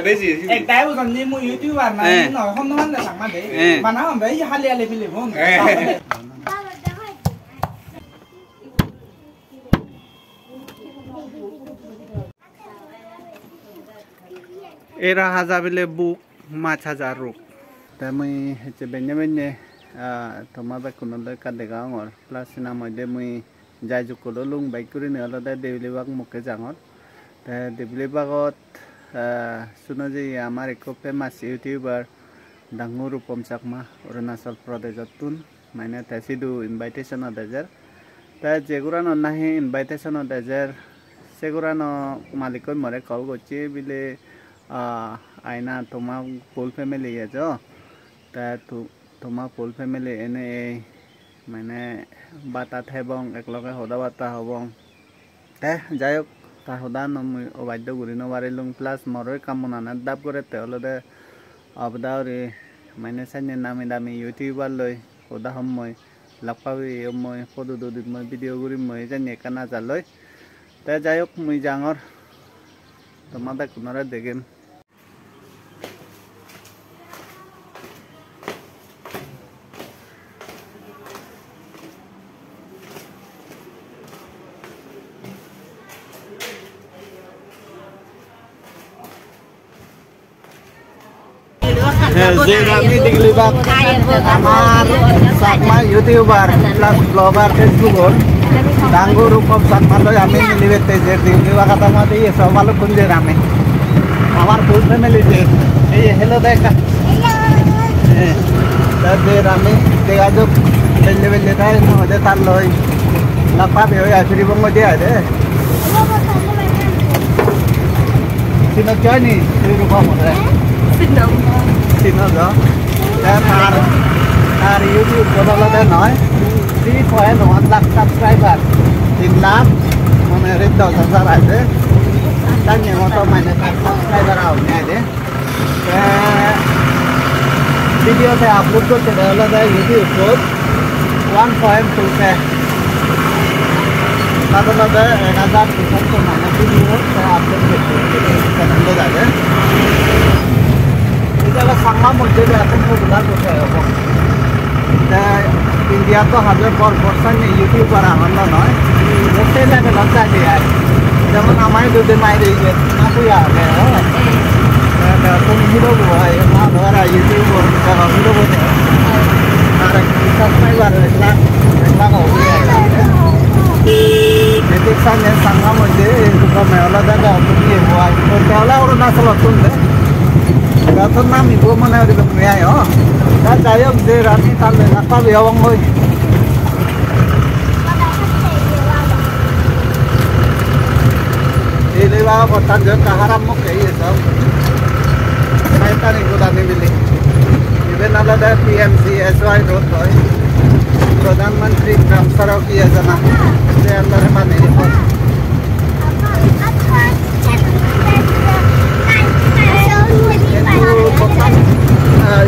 एक टाइम उस अंजी मु यूट्यूबर ना नो हम तो ना संग दे बना हम भाई हाले हाले फिल्म हम era hazabile bu mach hazar ruk ta mui heche benye toma ba kuno da ka de gangor plus na moi de mui jai jukolo lung bai kuri ne ala da devli bag mukke jangor ta devli bagot suno je amar eko famous youtuber dangur rupom chakma Arunachal Pradesh tun maine ta sidu invitation odajer ta jegurano nahi invitation odajer segurano malikoi more call gochi bile aina toma full family ya jo ta toma full family ene মানে বাতা থেবং একলগে হদা বাতা হবং তে যায়ক তা হদা নমই অবাধ্য গুরি নবারিলুং plus মরই কামনা না দাব করে তে হলদে অবদাওরি মানে সাইনে নামি দামি ইউটিউবার লই হদা হমই লাপাবি মই ফটো দুদিত মই ভিডিও গুরি মই জানি কানা জালই তে যায়ক মই জাঙর তোমাদের কোনরা দেখেন Jerami diglibak amar sakma youtuber plus blogger facebookor dangur rukom sakma lo ami nilibete je diglibak kata mate ye somalu kunje rame amar full family je ei hello dekha ta jerami degajok belle belle thai no hode tar loi lapa be hoy asuri bongo dia de sino chani rukom re sino đó tar YouTube ko dala da noy 3.1 lakh subscriber 3 lakh mane redda sasar ase tanya moto mane subscriber au ne de video se upload korte dala da YouTube ko 1.2k tadala da 1000 ko mane video se upload korte channel lo jabe এটা সাংমা মধ্যে এখন popular করতে হবে তা India তো 100% YouTuber আনন্দ নয় ওতে level আছে আর যেমন আমায় দুধে মাইরে যে না তুই আগে তুমি হিরো ভাই মা ধরা ইউটিউবার তা হিরো বনে আর সাবস্ক্রাইবার লাখ লাখ হবে যেতে সামনে সাংমা মধ্যে এরকম মেলা দেখা তুমি হয় তো তাহলে অরুণাচল তুলবে Gaton nami bo mana di bangya yo. Ta jayok de rami talle nakpa bewang hoy. Ile ba ko tan je kaharam mo ke ye sab. Sai ta ni godani bili. Ibe nala da PMC SY road hoy. Pradhan Mantri Gram Sarak Yojana. Se Allah rahmani hoy.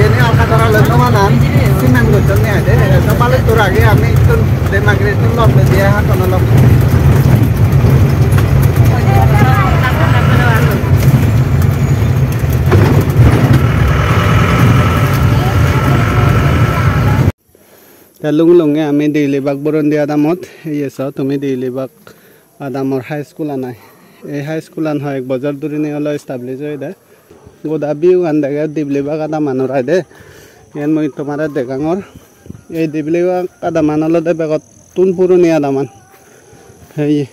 Ini alkatara leno manan sinan gocon nih ada kepala tur lagi kami itu demagret itu lob dia atau nolok lung-lungnya kami di Lebak Boron di Adamot iya so tumi di Lebak Adamor High School anai high school an hoy bazar duri ni holo establish hoy da goda biu andage dibleba kada manor ade yen moi tomara dekangor ei dibleba kada manolo de begot tun puruni adaman hei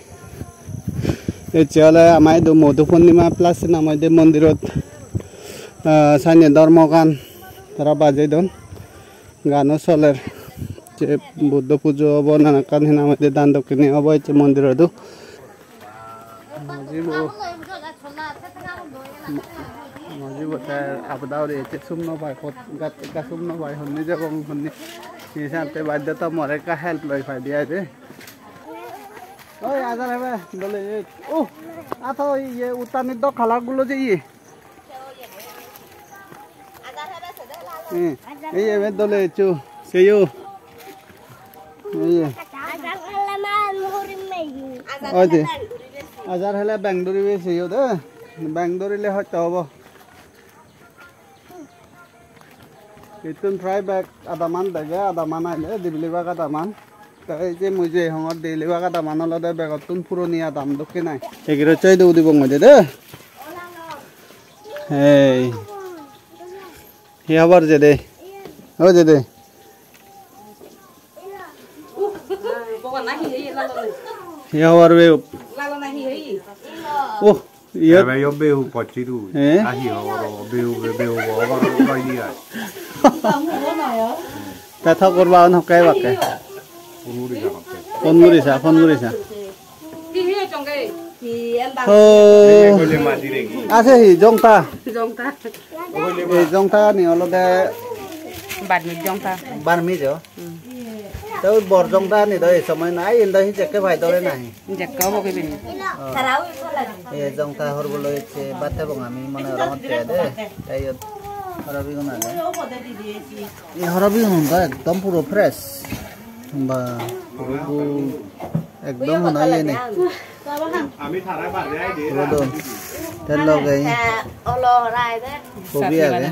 এই চলে আমাই দু মধু পূর্ণিমা plus নামাই দে মন্দিরত সাইনে ধর্মগান তারা বাজে দন গানো চলের যে বুদ্ধ পুজো হব নানাকান নামাই দে দান দক্ষিণী হব এই মন্দিরত মজি বতার আবদাও রে তে সুমনো ভাই কত গা সুমনো ভাই হন্নি জবং হন্নি নিসাতে বাধ্যতা মরে কা হেল্প লই ফাই দিয়া দে ওই আজার হবে বলে ও আতো ইয়ে উতানি তো খালাগুলো যে ইয়ে আজার হবে সেদে লাল এই এবে দলে চু সেয়ো এই আজার হলে মা মুহরিম নাই আজার হলে ব্যাংডুরি বে সেয়ো দে ব্যাংডুরিলে হয়তো হবো Itun fry bag adaman daga adaman aile dibliba adaman. Ei je moi je hongor dibliba adaman olode bagotun puroni adam dokke nai. Egiro choi de udibong mode de. Hey. Hi abar je de. Ho je de. Hi abar be. Oh. Iya. Tapi yo beu poci tu. Ahi oro beu oro loi dia. Kata korban hokai bakke. Phone guri sa. Oh. Ase hi jongta. Jongta ni olode barmi jo. Tao bor jongta ni doi samai nai inda hi jekke bhai dore nai. Jekka bo ke bin. ए जंका हरबलो इचे बाते बंग आमी मने रमत दे ताई हरबी गुना ले ए हरबी हुंदा एकदम पूरा fresh बा पूरा एकदम हुना ये ने आमी थारा बार रे आई दे रोदो तेलो गई Olo rai de. कोबी आ गए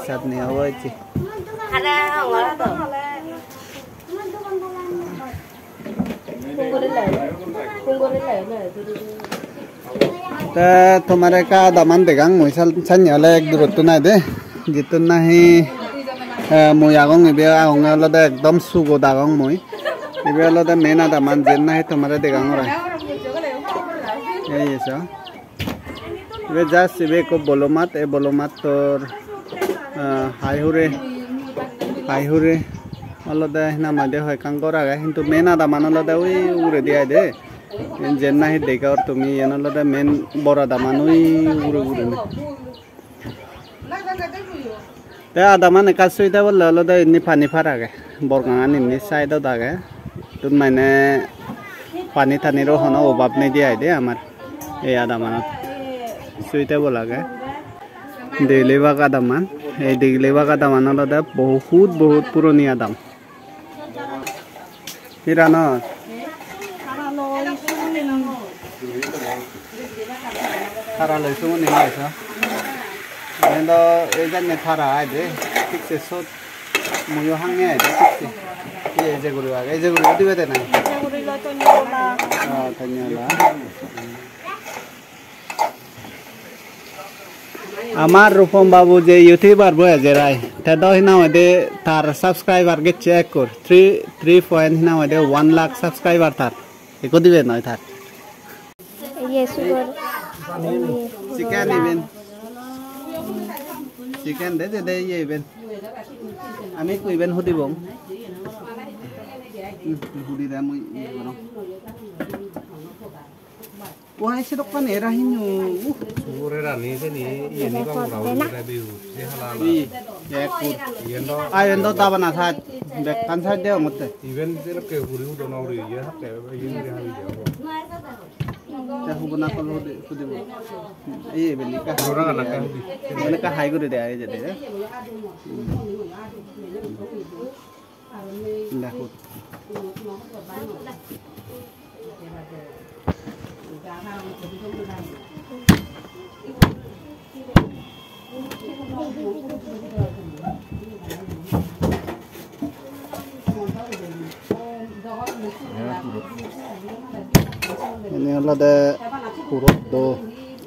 चटनी हो इचे Ada ngora to. Kungore lai. ता तुम्हारे का दामन देगांग मुइसल छन्याले एक दुरतु ना दे जितु नाही मुयागंग इबे आगंग लदे एकदम सुगो दागंग मुइ इबे लदे मेना दामन जेन नाही तुम्हारे देगांग रा ये सा इबे जास इबे को बोलोमात ए बोलोमात तोर हाइहुरे लदे हिना मादे होय कांगोरा गा किंतु मेना दामन लदे उई उरे दिया दे जेन्ना ही देखा और तुम्ही येनलदा मेन बोरा दामानुई उरे उरे ते आदामान एका सुइता बोल लदा इन्नी पानी फारा गे बरगांगान इन्नी साइडो दागे तुम माने पानी थानिरो हनो अभाब नै दिया दे आमार ए आदामानत सुइता बोला गे दिलेबा आदामान ए दिलेबा आदामान लदा बहुत पुरानी आदाम हिरानो थारा लैसो नि लाइसा एन्द एजन थारा आइदे ठीक से सो मुयो हांगे आइदे ठीक से ए जे गुरु आगे जे गुरु दिबे देना जे गुरु ल तो निला धन्यला আমার রূপম বাবু যে ইউটিউবার বয়ে যে রাই তে দ হিনা মধ্যে তার সাবস্ক্রাইবার গে চেক কর 3 পয়েন্ট হিনা মধ্যে 1 লাখ সাবস্ক্রাইবার তার একো দিবে নয় তার Yes, sugar. Chicken even. Chicken de ye even. Ami ku even hodi bong. Hodi da moi bono. Wah ese dok pan era hinu. Sore ra ni se ni ye ni kong rau da biu se halal. Ye ku. Yendo. Ai endo ta bana sa bek kan sa de motte. Even se ke huri do no ri ye ha ke ye ni ha ri de. Te hubuna kol hodi bo. Ye beli ka. Ora na ka hudi. Mane ka hai gure de ai je de. Lahu. Ini ada kurut do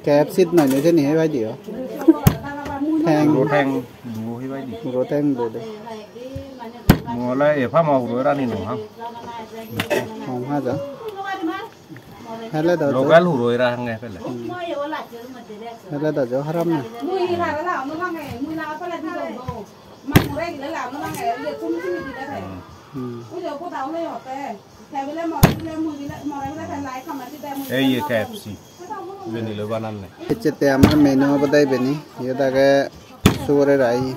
KFC này nữa thế này hay gì đó thang Ro thang du hi bai di. ro thang do đấy Mo la e pha mo ro ra ni no ha. không ha giờ hay là đó Local hu ro ra nge pe le. hay là đó cho haram nè Ei ye KFC. Beni lo banan ne. Ecete amar menu badai beni ye daga sugore rai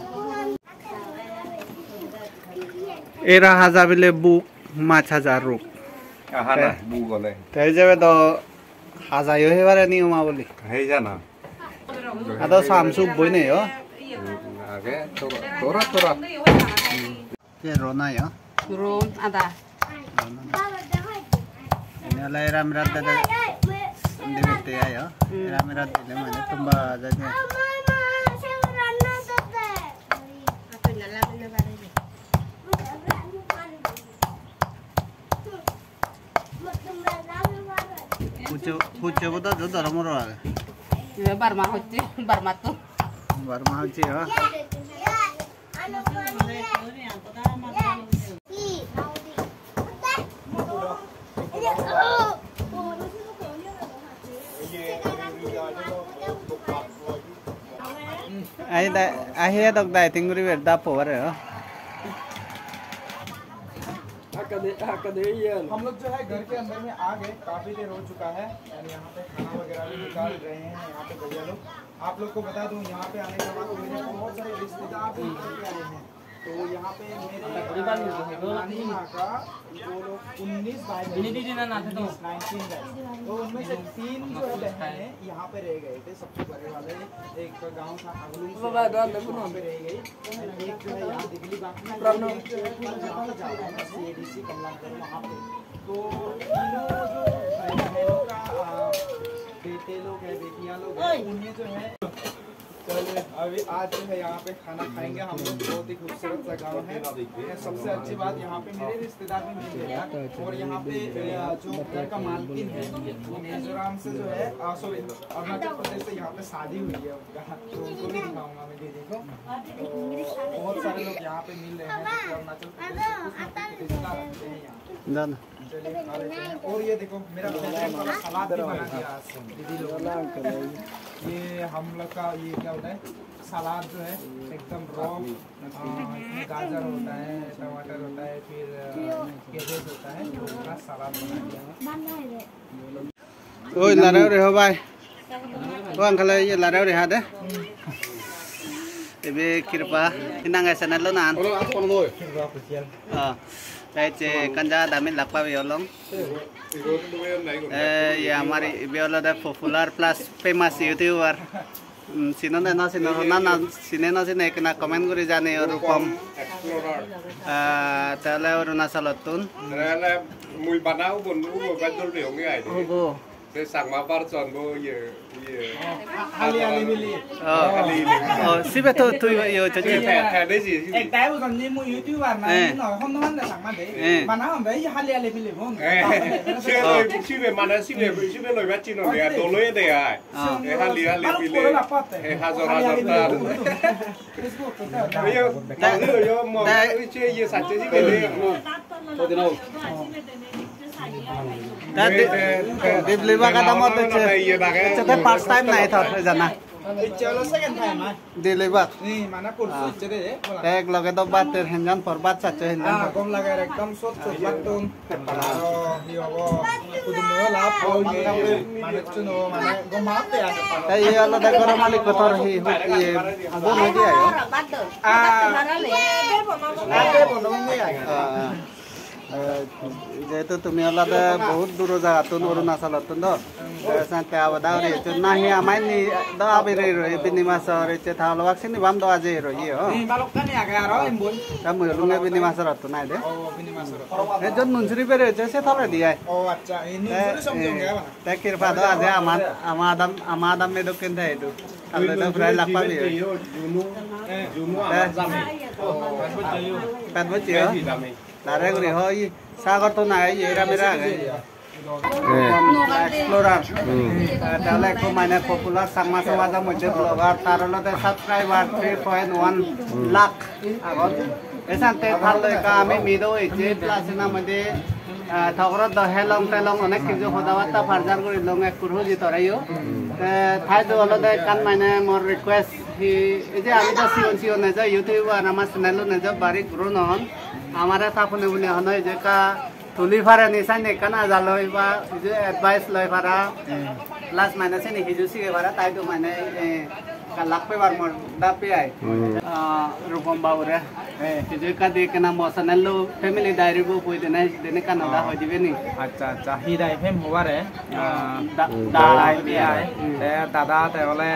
era hazabile book মাছ হাজার রূপ Aha na bu gole. তাই যাবে তো হাজাইও হেবারে নিয়মা বলি Hei jana. আদা সামসুপ বই নেই ও Age tora. কে রোনাই ও Ron ada. ini ala eram rat da দেবেতে আয় এরাম রাত দিলে মানে ತುಂಬಾ জায়গা coba tuh jual dalam orang. Barma hocci, barma tuh. Baru mahal sih ya. Akhirnya dok dah tinggal di dapur ya. हम लोग जो है घर के अंदर में आ गए, काफी देर हो चुका है और यहाँ पे खाना वगैरह भी निकाल रहे हैं। यहाँ पे भैया लोग, आप लोग को बता दूं यहाँ पे आने के बाद मेरे बहुत सारे रिश्तेदार भी आए हैं। तो यहाँ पे मेरे नानी माँ का वो लोग 19 भाई 19 तो उनमें से 3 जो है बहनें यहाँ पे रह गए थे। सबसे बड़े वाले एक गाँव था अगली वहाँ पे रह गई, एक जो है यहाँ दिगली बाग में CADC कमलानगर वहाँ पे। तो तीनों जो बहनों का बेटे लोग है, बेटियाँ लोग हैं, उन्हें जो है चलिए अभी आज जो है यहाँ पे खाना खाएंगे हम लोग। बहुत ही खूबसूरत सा गाँव है। सबसे अच्छी बात यहाँ पे मेरे रिश्तेदार भी मिल गए और यहाँ पे जो घर का मालकिन है वो मिजोरम से जो है सॉरी अरुणाचल प्रदेश से यहाँ पे शादी हुई है उनका, तो उनको भी दिखाऊंगा मैं दीदी को। तो बहुत सारे लोग यहाँ पे मिल रहे हैं अरुणाचल प्रदेश से रिश्तेदार रखते हैं यहाँ। चलिए खा लेते हैं। और ये देखो मेरा फेवरेट वाला सलाद भी बना दिया आज दीदी लोग। ये हम लोग का ये क्या होता है सलाद जो है एकदम रॉ, इसमें गाजर होता है, टमाटर होता है, फिर कैबेज होता है, तो पूरा सलाद बना दिया है। Ôi là đâu rồi hả bay? Vâng, cái này là đâu rồi hả đấy? Để kirpa, cái năng ngày sáng luôn ăn. Đây chế căn gia đã mình lạc bao nhiêu lắm? Ya हमारी बियोला दा popular plus famous YouTuber सिनो ने ना सिने ना सिने एक ना comment करी जाने और कम ताले और ना सलतुन mùi bàn áo buồn buồn ban đầu đều nghe ai वो thế sang mà bar chọn bo ye हाली सिबे तो तू यो cho chị thẻ đấy gì एक टाइम वो समझे मु यूट्यूबर ना nó không nó làสั่งมาđấy mà nó không đấy हाली phi liền không chưa về mà nó chưa về lời bắt chín rồi đồ lưỡi đây à हाली phi liền hazor ta Facebook bây giờ đang rồi mà chơi gì sạch chơi gì về đây thôi thế nào Dibeliwa ka damo to che. Che first time na ito jana. चलो second time है Dibeliwa. नहीं माना पुरसुत चले Tek loge to bat ter henjan for bat sa che henjan. कम लगा एकदम सोच सोच बातून पलारो हियो कुदुमो लाभ हो ये माने चुनो माने गोमाप पे आ Ta ye ala da goro malik kotor hi ye bo no di ayo. आगे बोलो नहीं आएगा যেহেতু তুমি আলাদা বহুত দূর জায়গাতুন অরুণাচলতুন দ সাতে আবাদা রে তো নাহি আমাই নি দা আবেরে রে বিনিমাস রে চে থালো ওয়াক্সিনি বাম দ আজে রে ই হ ni balok kan ya ga ro embun তা মই লুঙ্গে বিনিমাস রত নাই দে oh binimas ro এ জন নুনসুরি পেরে চে সে থালে দিয়াই oh acha ini suri somjong ga bana তা কিরপা দ আজে আমাদাম মে দোকেন দে এদু তাহলে তো প্রায় লাখ পাবি junu jame Pat বচিও Nare guri hoi sagar to na ye ra mera ga explorer tale ko mane popular samma sawaja mojhe blogger tarolo de subscriber 3.1 lakh agon esan te thalo ka ami mido eje plus na made thogro da helong telong onek kijo hodawata farjar guri long ek kurho ji torayo thai do holo de kan mane mor request hi eje ami da sion na ja youtube আমার channel na ja bari grow non আমারে তাপনে বলে হনয় যে কা তুলি ফারে নিসাই নে কানা জালই বা যে advice লয় ফারা প্লাস মাইনাস নে হিজুসি কে ফারা তাই তো মানে কা লাখপে বার মর দাপে আই রূপম বাবুরে যে কা দে কেনা মসনাল ফ্যামিলি ডায়েরি বু কই দে নাই দেনে কানা দা হই দিবে নি আচ্ছা আচ্ছা হিদা এফএম হবারে দাদা বিআই তে দাদা তে বলে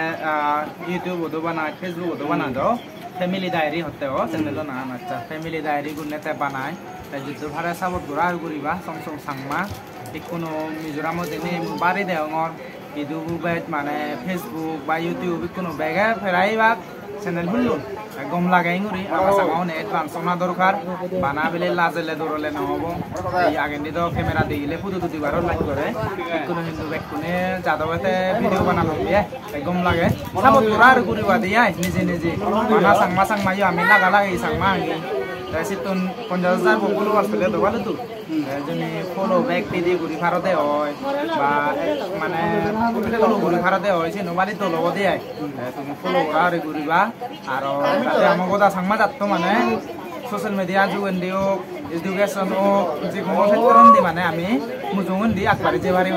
ইউটিউব ওদো বানা ফেসবুক ওদো বানা দাও फैमिली डायरी होते हो चैनल नाम अच्छा फैमिली डायरी गुन्ने ते बनाय ते जुजु भारे साबत गुरा गुरिबा सम सम सांगमा इकुनो मिजोराम देने बारे दे अंगर इदु बेट माने फेसबुक बा यूट्यूब इकुनो बेगा फेराइबा चैनल हुल्लु গম লাগাই গুৰি আমাৰ সামাউনে এডভান্স না দৰকাৰ বানা বেলে লাজলে দৰলে নহব এই আগেন্দি তো ক্যামেরা দিলে ফটো তুলি বারো লাইক করে কোনো হিন্দু ব্যক্তিনে যাদবতে ভিডিও বানালো দিয়ে গম লাগে সাবত তোরা আর গুরিবা দিয়া নিজে নিজে বানা সাংমা আমি লাগা লাগাই সাংমা আগে সিতুন 50,000 বকুলো আসলে তো ভালো তো যদি ফলো ব্যাক পেদি গুরি ভারতে হয় বা মানে ফলো গুরি ভারতে হয় সে নবালি তো লব দিয়ে তুমি ফলো করা আর গুরিবা আর তাতে আমার কথা সাংমা যাত মানে সোশ্যাল মিডিয়া যুগেন্দি হোক এডুকেশন হোক যে কোনো ক্ষেত্রে মানে আমি মুজুগেন্দি আগবাড়ি যে বাড়ি